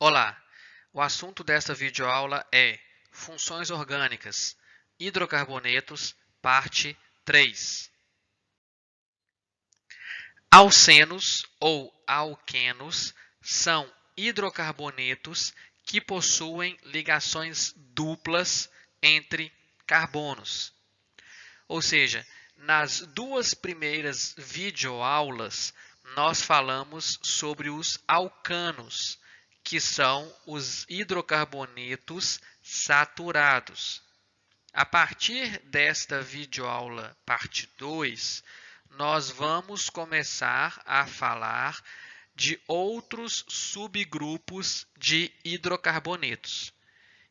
Olá, o assunto desta videoaula é Funções orgânicas, hidrocarbonetos, parte 3. Alcenos ou alquenos são hidrocarbonetos que possuem ligações duplas entre carbonos. Ou seja, nas duas primeiras videoaulas, nós falamos sobre os alcanos, que são os hidrocarbonetos saturados. A partir desta videoaula, parte 2, nós vamos começar a falar de outros subgrupos de hidrocarbonetos.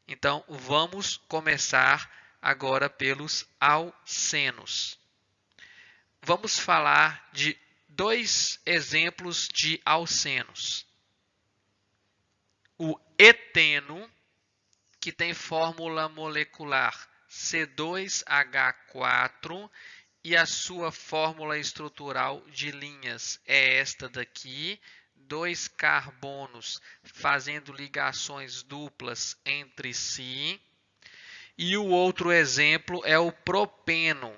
Então, vamos começar agora pelos alcenos. Vamos falar de dois exemplos de alcenos. O eteno, que tem fórmula molecular C2H4 e a sua fórmula estrutural de linhas é esta daqui, dois carbonos fazendo ligações duplas entre si. E o outro exemplo é o propeno,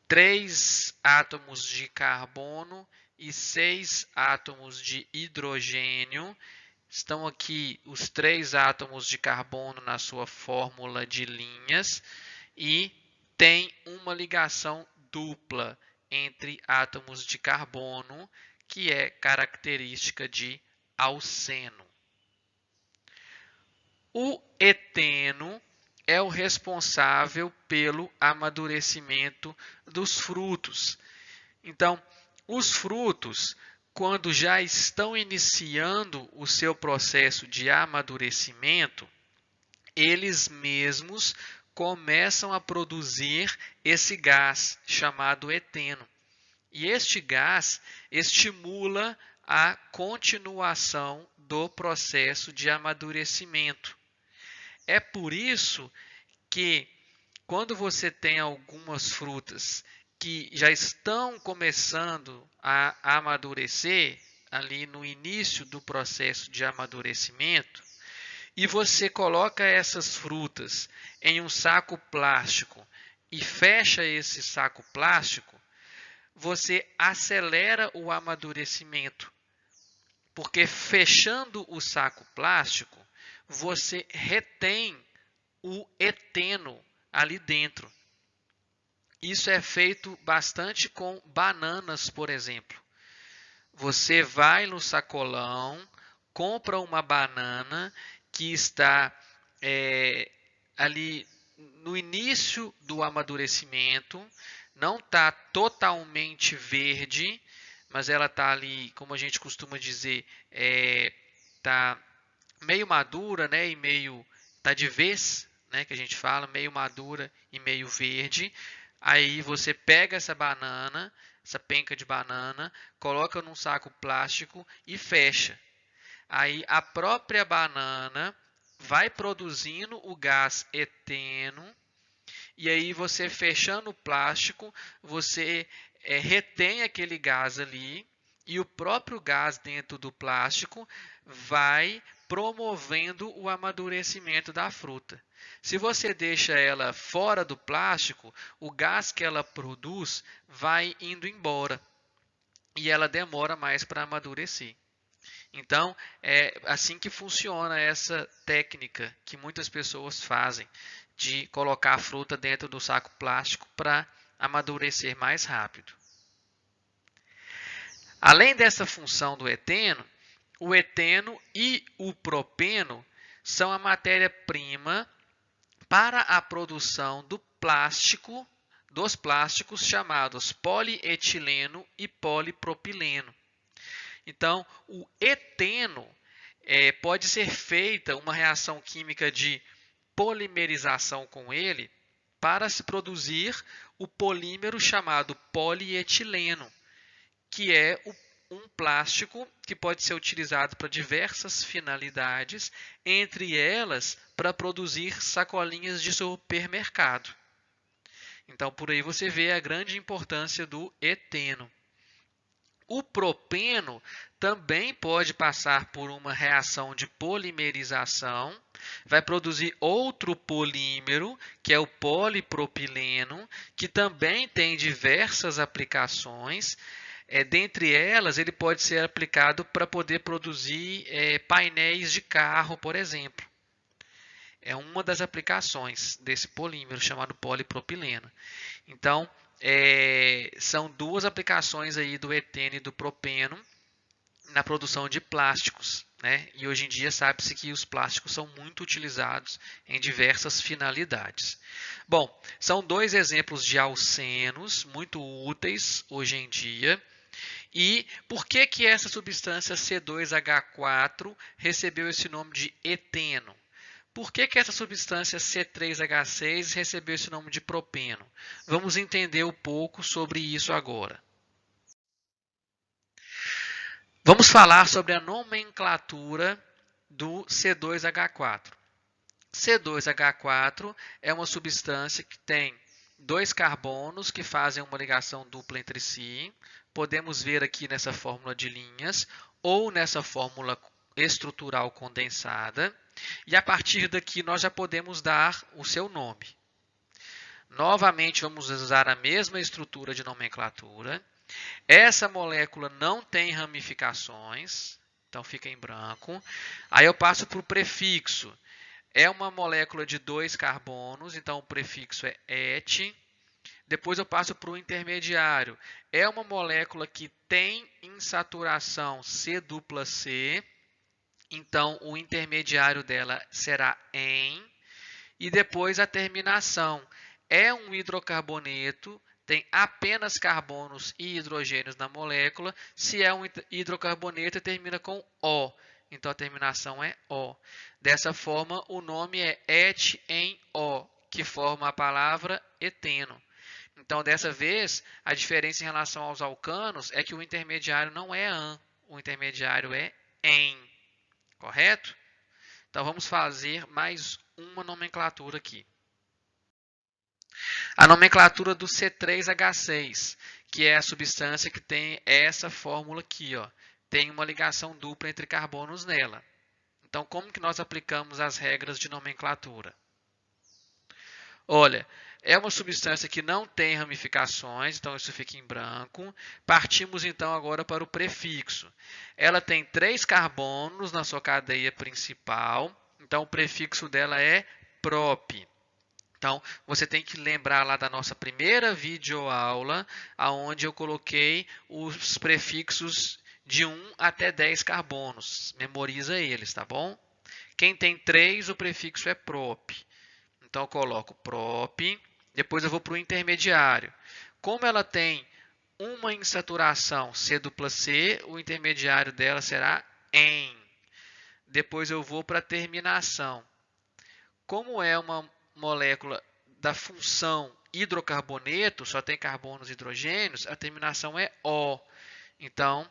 3 átomos de carbono e 6 átomos de hidrogênio. Estão aqui os 3 átomos de carbono na sua fórmula de linhas e tem uma ligação dupla entre átomos de carbono, que é característica de alceno. O eteno é o responsável pelo amadurecimento dos frutos. Então, os frutos, quando já estão iniciando o seu processo de amadurecimento, eles mesmos começam a produzir esse gás chamado eteno. E este gás estimula a continuação do processo de amadurecimento. É por isso que quando você tem algumas frutas que já estão começando a amadurecer, ali no início do processo de amadurecimento, e você coloca essas frutas em um saco plástico e fecha esse saco plástico, você acelera o amadurecimento, porque fechando o saco plástico, você retém o eteno ali dentro. Isso é feito bastante com bananas, por exemplo. Você vai no sacolão, compra uma banana que está ali no início do amadurecimento, não está totalmente verde, mas ela está ali, como a gente costuma dizer, está meio madura, né, e meio está de vez, né, que a gente fala, meio madura e meio verde. Aí você pega essa banana, essa penca de banana, coloca num saco plástico e fecha. Aí a própria banana vai produzindo o gás eteno, e aí você fechando o plástico, você retém aquele gás ali, e o próprio gás dentro do plástico vai promovendo o amadurecimento da fruta. Se você deixa ela fora do plástico, o gás que ela produz vai indo embora e ela demora mais para amadurecer. Então, é assim que funciona essa técnica que muitas pessoas fazem de colocar a fruta dentro do saco plástico para amadurecer mais rápido. Além dessa função do eteno, o eteno e o propeno são a matéria-prima para a produção do plástico, dos plásticos chamados polietileno e polipropileno. Então, o eteno pode ser feita uma reação química de polimerização com ele para se produzir o polímero chamado polietileno, que é um plástico que pode ser utilizado para diversas finalidades, entre elas para produzir sacolinhas de supermercado. Então, por aí você vê a grande importância do eteno. O propeno também pode passar por uma reação de polimerização, vai produzir outro polímero, que é o polipropileno, que também tem diversas aplicações. Dentre elas, ele pode ser aplicado para poder produzir painéis de carro, por exemplo. É uma das aplicações desse polímero chamado polipropileno. Então, são duas aplicações aí do eteno e do propeno na produção de plásticos, né? E hoje em dia sabe-se que os plásticos são muito utilizados em diversas finalidades. Bom, são dois exemplos de alcenos muito úteis hoje em dia. E por que que essa substância C2H4 recebeu esse nome de eteno? Por que que essa substância C3H6 recebeu esse nome de propeno? Vamos entender um pouco sobre isso agora. Vamos falar sobre a nomenclatura do C2H4. C2H4 é uma substância que tem dois carbonos que fazem uma ligação dupla entre si. Podemos ver aqui nessa fórmula de linhas ou nessa fórmula estrutural condensada. E a partir daqui nós já podemos dar o seu nome. Novamente vamos usar a mesma estrutura de nomenclatura. Essa molécula não tem ramificações, então fica em branco. Aí eu passo para o prefixo. É uma molécula de dois carbonos, então o prefixo é et. Depois eu passo para o intermediário. É uma molécula que tem insaturação C-dupla-C. Então, o intermediário dela será em. E depois a terminação. É um hidrocarboneto, tem apenas carbonos e hidrogênios na molécula. Se é um hidrocarboneto, termina com O. Então, a terminação é O. Dessa forma, o nome é et em O, que forma a palavra eteno. Então, dessa vez, a diferença em relação aos alcanos é que o intermediário não é an, o intermediário é em. Correto? Então, vamos fazer mais uma nomenclatura aqui. A nomenclatura do C3H6, que é a substância que tem essa fórmula aqui, ó. Tem uma ligação dupla entre carbonos nela. Então, como que nós aplicamos as regras de nomenclatura? Olha, é uma substância que não tem ramificações, então isso fica em branco. Partimos então agora para o prefixo. Ela tem 3 carbonos na sua cadeia principal, então o prefixo dela é prop. Então, você tem que lembrar lá da nossa primeira videoaula, onde eu coloquei os prefixos de 1 até 10 carbonos. Memoriza eles, tá bom? Quem tem 3, o prefixo é prop. Então, eu coloco prop, depois eu vou para o intermediário. Como ela tem uma insaturação C-dupla-C, o intermediário dela será em. Depois eu vou para a terminação. Como é uma molécula da função hidrocarboneto, só tem carbonos e hidrogênios, a terminação é O. Então,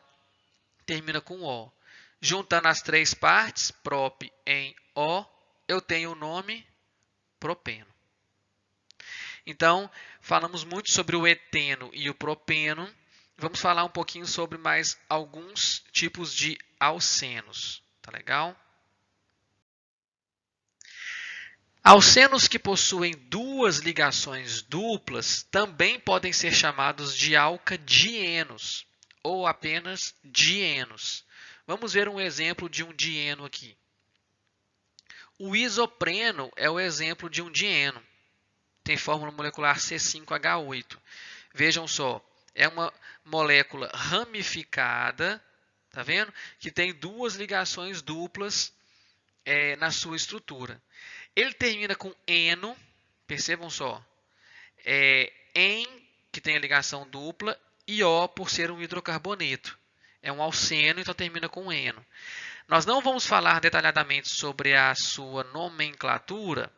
termina com O. Juntando as 3 partes, prop em O, eu tenho o nome propeno. Então, falamos muito sobre o eteno e o propeno. Vamos falar um pouquinho sobre mais alguns tipos de alcenos. Tá legal? Alcenos que possuem duas ligações duplas também podem ser chamados de alcadienos ou apenas dienos. Vamos ver um exemplo de um dieno aqui. O isopreno é o exemplo de um dieno. Tem fórmula molecular C5H8. Vejam só, é uma molécula ramificada, tá vendo? Que tem duas ligações duplas na sua estrutura. Ele termina com eno, percebam só, em, que tem a ligação dupla, e O por ser um hidrocarboneto. É um alceno, então termina com eno. Nós não vamos falar detalhadamente sobre a sua nomenclatura,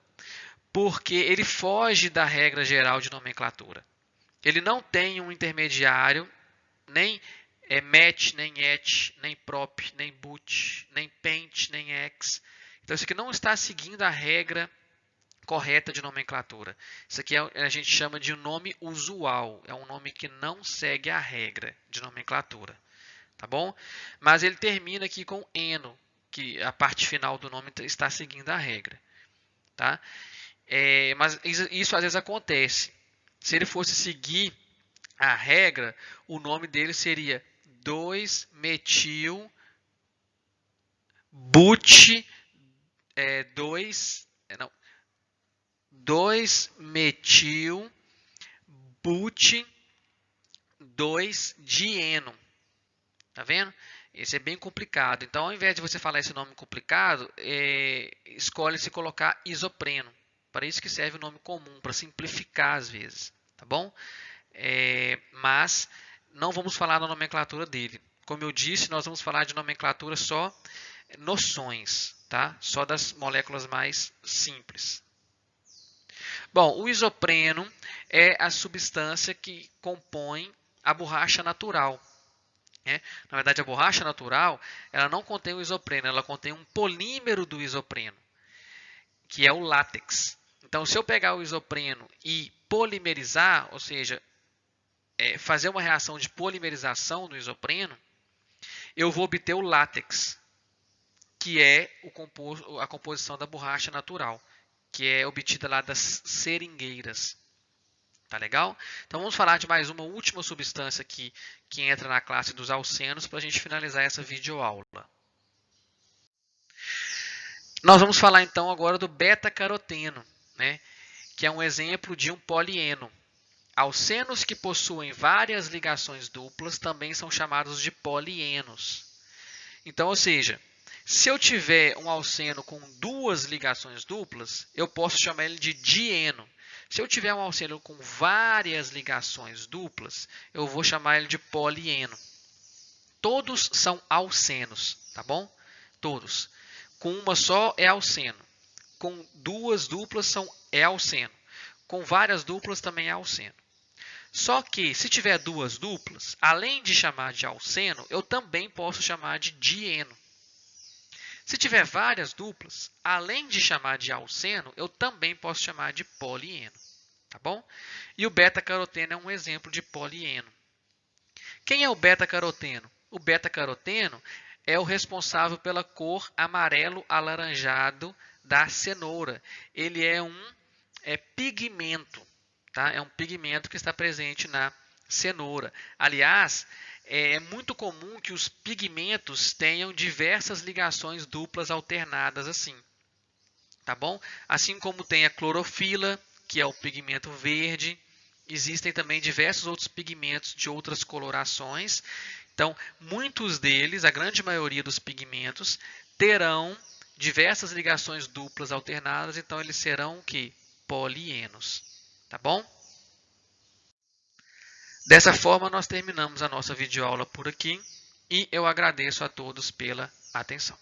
porque ele foge da regra geral de nomenclatura. Ele não tem um intermediário, nem met, nem et, nem prop, nem but, nem pent, nem ex. Então, isso aqui não está seguindo a regra correta de nomenclatura. Isso aqui a gente chama de um nome usual. É um nome que não segue a regra de nomenclatura. tá bom? Mas ele termina aqui com eno, que a parte final do nome está seguindo a regra, tá? Mas isso às vezes acontece. Se ele fosse seguir a regra, o nome dele seria 2-metil but 2-metil but 2-dieno. Tá vendo? Esse é bem complicado. Então, ao invés de você falar esse nome complicado, escolhe-se colocar isopreno. Para isso que serve o nome comum, para simplificar às vezes. Tá bom? Mas não vamos falar da nomenclatura dele. Como eu disse, nós vamos falar de nomenclatura só noções, tá? Só das moléculas mais simples. Bom, o isopreno é a substância que compõe a borracha natural. Na verdade, a borracha natural ela não contém o isopreno, ela contém um polímero do isopreno, que é o látex. Então, se eu pegar o isopreno e polimerizar, ou seja, fazer uma reação de polimerização do isopreno, eu vou obter o látex, que é a composição da borracha natural, que é obtida lá das seringueiras. Tá legal? Então vamos falar de mais uma última substância aqui que entra na classe dos alcenos para a gente finalizar essa videoaula. Nós vamos falar então agora do beta-caroteno, né? Que é um exemplo de um polieno. Alcenos que possuem várias ligações duplas também são chamados de polienos. Então, ou seja, se eu tiver um alceno com duas ligações duplas, eu posso chamar ele de dieno. Se eu tiver um alceno com várias ligações duplas, eu vou chamar ele de polieno. Todos são alcenos, tá bom? Todos. Com uma só é alceno. Com duas duplas é alceno. Com várias duplas também é alceno. Só que, se tiver duas duplas, além de chamar de alceno, eu também posso chamar de dieno. Se tiver várias duplas, além de chamar de alceno, eu também posso chamar de polieno. Tá bom? E o beta-caroteno é um exemplo de polieno. Quem é o beta-caroteno? O beta-caroteno é o responsável pela cor amarelo alaranjado da cenoura. Ele é um pigmento. Tá? É um pigmento que está presente na cenoura. Aliás, é muito comum que os pigmentos tenham diversas ligações duplas alternadas assim. Tá bom? Assim como tem a clorofila, que é o pigmento verde, existem também diversos outros pigmentos de outras colorações. Então, muitos deles, a grande maioria dos pigmentos, terão diversas ligações duplas alternadas, então eles serão o quê? Polienos. Tá bom? Dessa forma, nós terminamos a nossa videoaula por aqui e eu agradeço a todos pela atenção.